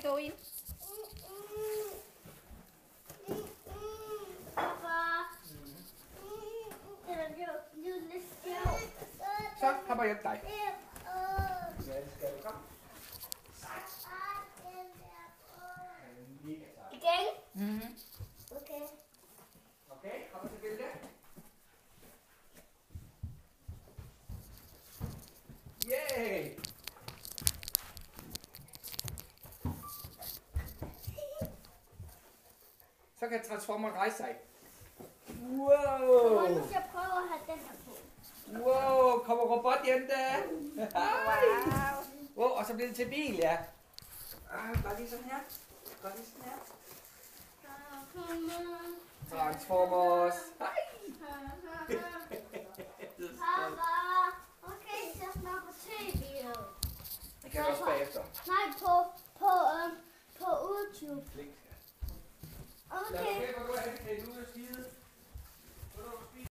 skal gå ind. Så hopper jeg dig. Ja, det skal du. Kom. Igen? Mhm. Okay. Okay, kommer til billedet. Yay! Så kan Transformeren rejse sig. Wow! Nu skal jeg prøve at have den her på. Wow, kommer robotjente. Wow. Wow, og så bliver det til bil, ja. Bare lige sådan her. Bare lige sådan her. Transformers. Hej!